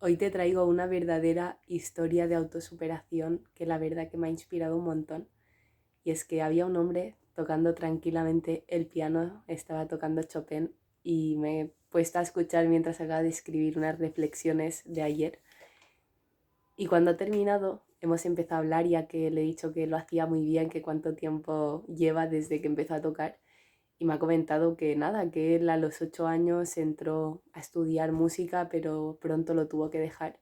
Hoy te traigo una verdadera historia de autosuperación que la verdad que me ha inspirado un montón. Y es que había un hombre tocando tranquilamente el piano, estaba tocando Chopin y me he puesto a escuchar mientras acaba de escribir unas reflexiones de ayer. Y cuando ha terminado hemos empezado a hablar ya que le he dicho que lo hacía muy bien, que cuánto tiempo lleva desde que empezó a tocar. Y me ha comentado que nada, que él a los 8 años entró a estudiar música, pero pronto lo tuvo que dejar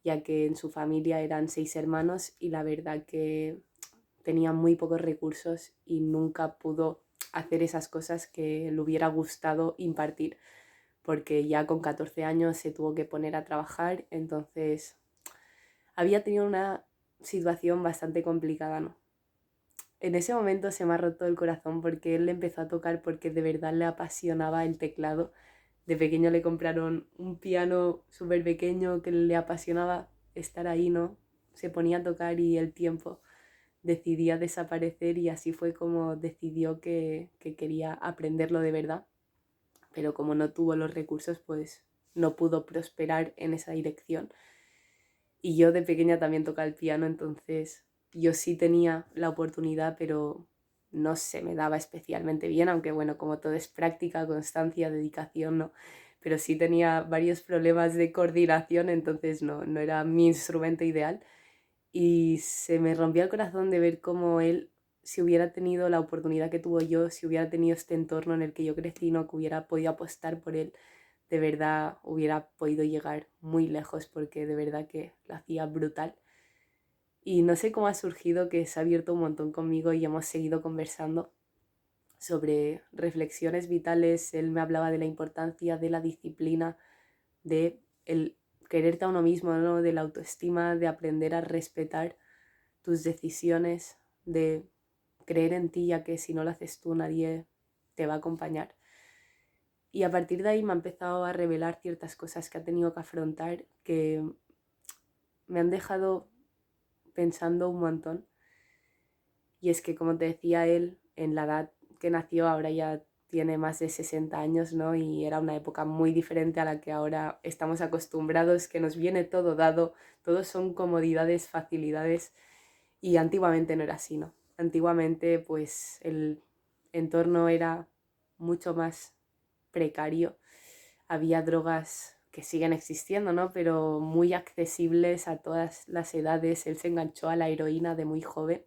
ya que en su familia eran 6 hermanos y la verdad que tenía muy pocos recursos y nunca pudo hacer esas cosas que le hubiera gustado impartir, porque ya con 14 años se tuvo que poner a trabajar, entonces había tenido una situación bastante complicada, ¿no? En ese momento se me ha roto el corazón porque él empezó a tocar porque de verdad le apasionaba el teclado. De pequeño le compraron un piano súper pequeño que le apasionaba estar ahí, ¿no? Se ponía a tocar y el tiempo decidía desaparecer y así fue como decidió que quería aprenderlo de verdad. Pero como no tuvo los recursos, pues no pudo prosperar en esa dirección. Y yo de pequeña también tocaba el piano, entonces yo sí tenía la oportunidad, pero no se me daba especialmente bien, aunque bueno, como todo es práctica, constancia, dedicación, ¿no? Pero sí tenía varios problemas de coordinación, entonces no era mi instrumento ideal. Y se me rompía el corazón de ver cómo él, si hubiera tenido la oportunidad que tuvo yo, si hubiera tenido este entorno en el que yo crecí, no que hubiera podido apostar por él, de verdad hubiera podido llegar muy lejos porque de verdad que lo hacía brutal. Y no sé cómo ha surgido que se ha abierto un montón conmigo y hemos seguido conversando sobre reflexiones vitales. Él me hablaba de la importancia de la disciplina, de el quererte a uno mismo, ¿no? De la autoestima, de aprender a respetar tus decisiones, de creer en ti, ya que si no lo haces tú nadie te va a acompañar. Y a partir de ahí me ha empezado a revelar ciertas cosas que ha tenido que afrontar que me han dejado pensando un montón. Y es que, como te decía él, en la edad que nació, ahora ya tiene más de 60 años, ¿no? Y era una época muy diferente a la que ahora estamos acostumbrados, que nos viene todo dado, todo son comodidades, facilidades, y antiguamente no era así, ¿no? Antiguamente, pues el entorno era mucho más precario, había drogas que siguen existiendo, ¿no? Pero muy accesibles a todas las edades. Él se enganchó a la heroína de muy joven,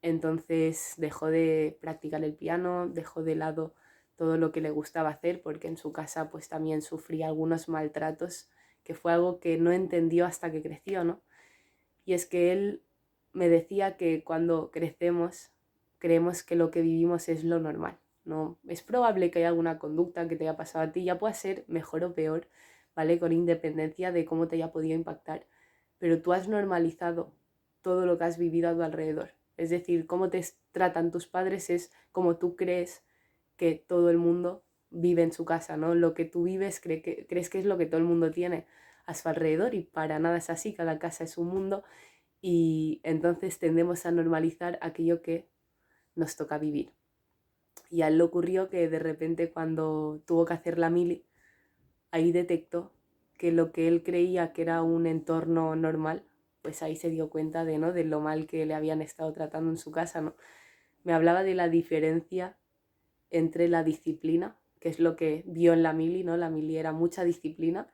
entonces dejó de practicar el piano, dejó de lado todo lo que le gustaba hacer porque en su casa pues también sufría algunos maltratos, que fue algo que no entendió hasta que creció, ¿no? Y es que él me decía que cuando crecemos creemos que lo que vivimos es lo normal. No, es probable que haya alguna conducta que te haya pasado a ti, ya pueda ser mejor o peor, ¿vale? Con independencia de cómo te haya podido impactar. Pero tú has normalizado todo lo que has vivido a tu alrededor. Es decir, cómo te tratan tus padres es como tú crees que todo el mundo vive en su casa, ¿no? Lo que tú vives crees que es lo que todo el mundo tiene a su alrededor y para nada es así, cada casa es un mundo y entonces tendemos a normalizar aquello que nos toca vivir. Y a él le ocurrió que de repente cuando tuvo que hacer la mili, ahí detectó que lo que él creía que era un entorno normal, pues ahí se dio cuenta de, ¿no? De lo mal que le habían estado tratando en su casa, ¿no? Me hablaba de la diferencia entre la disciplina, que es lo que vio en la mili, ¿no? La mili era mucha disciplina,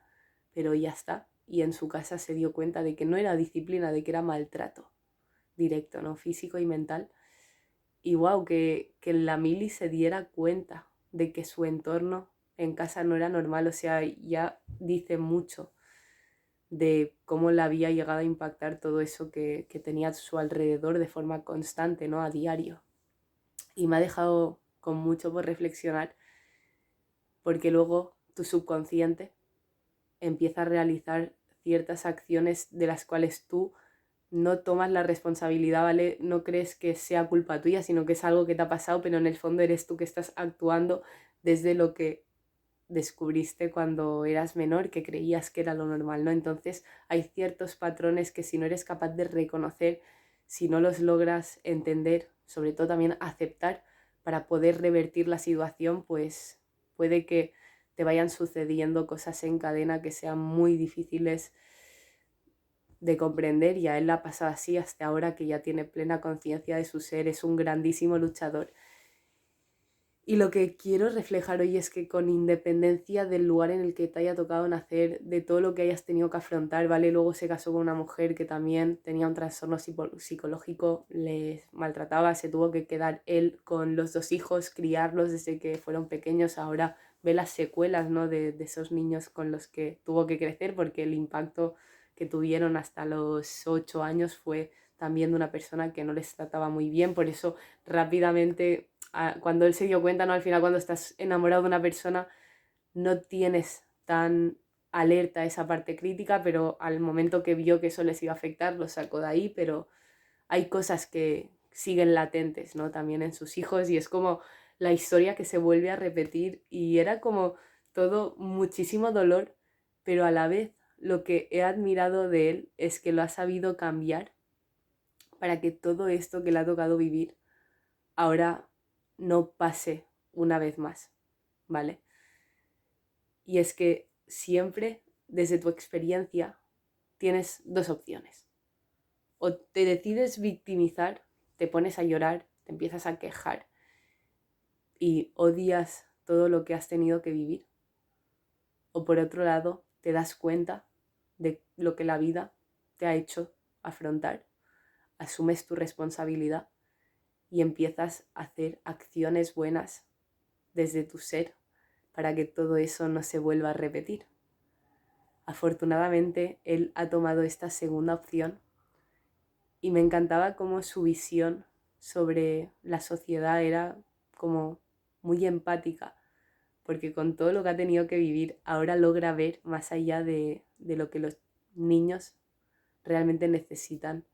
pero ya está. Y en su casa se dio cuenta de que no era disciplina, de que era maltrato directo, ¿no? Físico y mental. Y wow, que la mili se diera cuenta de que su entorno en casa no era normal, o sea, ya dice mucho de cómo le había llegado a impactar todo eso que tenía a su alrededor de forma constante, ¿no? A diario. Y me ha dejado con mucho por reflexionar, porque luego tu subconsciente empieza a realizar ciertas acciones de las cuales tú no tomas la responsabilidad, ¿vale? No crees que sea culpa tuya, sino que es algo que te ha pasado, pero en el fondo eres tú que estás actuando desde lo que descubriste cuando eras menor, que creías que era lo normal, ¿no? Entonces hay ciertos patrones que si no eres capaz de reconocer, si no los logras entender, sobre todo también aceptar para poder revertir la situación, pues puede que te vayan sucediendo cosas en cadena que sean muy difíciles de comprender, y a él la ha pasado así hasta ahora que ya tiene plena conciencia de su ser, es un grandísimo luchador. Y lo que quiero reflejar hoy es que con independencia del lugar en el que te haya tocado nacer, de todo lo que hayas tenido que afrontar, ¿vale? Luego se casó con una mujer que también tenía un trastorno psicológico, les maltrataba, se tuvo que quedar él con los 2 hijos, criarlos desde que fueron pequeños. Ahora ve las secuelas, ¿no? de esos niños con los que tuvo que crecer, porque el impacto que tuvieron hasta los 8 años fue también de una persona que no les trataba muy bien. Por eso rápidamente, cuando él se dio cuenta, ¿no? Al final, cuando estás enamorado de una persona, no tienes tan alerta esa parte crítica, pero al momento que vio que eso les iba a afectar, lo sacó de ahí. Pero hay cosas que siguen latentes, ¿no? También en sus hijos, y es como la historia que se vuelve a repetir, y era como todo muchísimo dolor, pero a la vez lo que he admirado de él es que lo ha sabido cambiar para que todo esto que le ha tocado vivir ahora no pase una vez más, ¿vale? Y es que siempre, desde tu experiencia, tienes 2 opciones. O te decides victimizar, te pones a llorar, te empiezas a quejar y odias todo lo que has tenido que vivir. O por otro lado, te das cuenta de lo que la vida te ha hecho afrontar, asumes tu responsabilidad y empiezas a hacer acciones buenas desde tu ser para que todo eso no se vuelva a repetir. Afortunadamente, él ha tomado esta segunda opción, y me encantaba cómo su visión sobre la sociedad era como muy empática, porque con todo lo que ha tenido que vivir, ahora logra ver más allá de lo que los niños realmente necesitan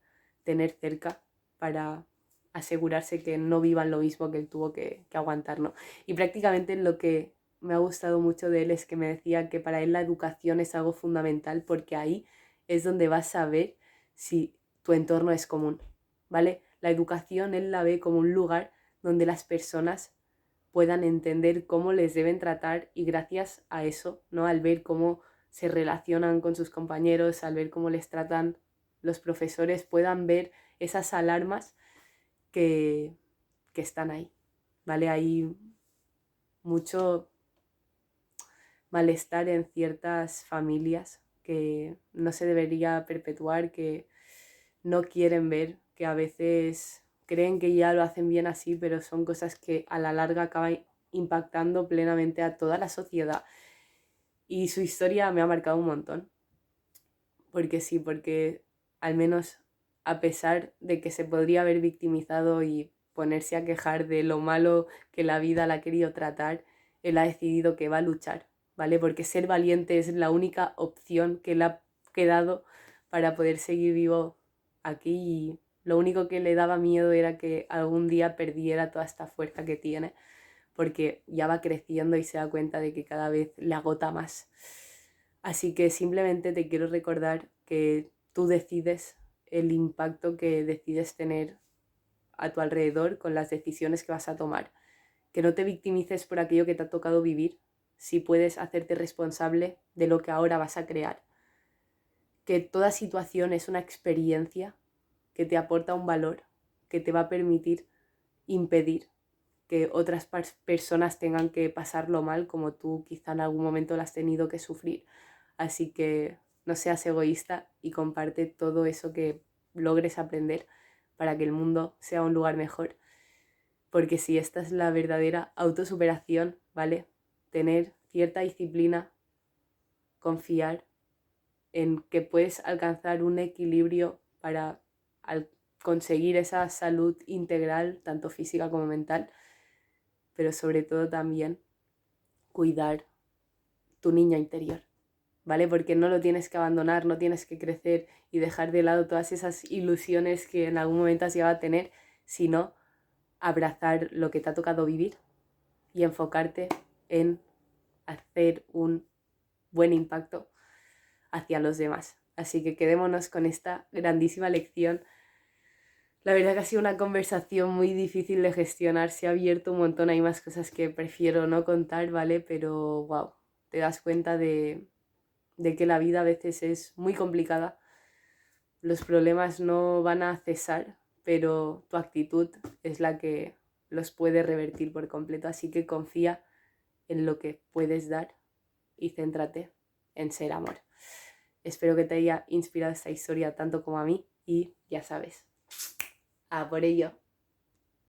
tener cerca para asegurarse que no vivan lo mismo que él tuvo que aguantar, ¿no? Y prácticamente lo que me ha gustado mucho de él es que me decía que para él la educación es algo fundamental, porque ahí es donde vas a ver si tu entorno es común, ¿vale? La educación él la ve como un lugar donde las personas puedan entender cómo les deben tratar, y gracias a eso, ¿no? Al ver cómo se relacionan con sus compañeros, al ver cómo les tratan los profesores, puedan ver esas alarmas que, que están ahí, ¿vale? Hay mucho malestar en ciertas familias que no se debería perpetuar, que no quieren ver, que a veces creen que ya lo hacen bien así, pero son cosas que a la larga acaban impactando plenamente a toda la sociedad. Y su historia me ha marcado un montón, porque sí, porque al menos, a pesar de que se podría haber victimizado y ponerse a quejar de lo malo que la vida la ha querido tratar, él ha decidido que va a luchar, ¿vale? Porque ser valiente es la única opción que le ha quedado para poder seguir vivo aquí, y lo único que le daba miedo era que algún día perdiera toda esta fuerza que tiene, porque ya va creciendo y se da cuenta de que cada vez le agota más. Así que simplemente te quiero recordar que tú decides el impacto que decides tener a tu alrededor con las decisiones que vas a tomar. Que no te victimices por aquello que te ha tocado vivir, si puedes hacerte responsable de lo que ahora vas a crear. Que toda situación es una experiencia que te aporta un valor, que te va a permitir impedir que otras personas tengan que pasarlo mal como tú quizá en algún momento lo has tenido que sufrir. Así que no seas egoísta y comparte todo eso que logres aprender para que el mundo sea un lugar mejor. Porque si esta es la verdadera autosuperación, ¿vale? Tener cierta disciplina, confiar en que puedes alcanzar un equilibrio para conseguir esa salud integral, tanto física como mental, pero sobre todo también cuidar tu niño interior, ¿vale? Porque no lo tienes que abandonar, no tienes que crecer y dejar de lado todas esas ilusiones que en algún momento has llegado a tener, sino abrazar lo que te ha tocado vivir y enfocarte en hacer un buen impacto hacia los demás. Así que quedémonos con esta grandísima lección. La verdad que ha sido una conversación muy difícil de gestionar, se ha abierto un montón, hay más cosas que prefiero no contar, ¿vale? Pero wow, te das cuenta de que la vida a veces es muy complicada. Los problemas no van a cesar, pero tu actitud es la que los puede revertir por completo. Así que confía en lo que puedes dar y céntrate en ser amor. Espero que te haya inspirado esta historia tanto como a mí y ya sabes, a por ello.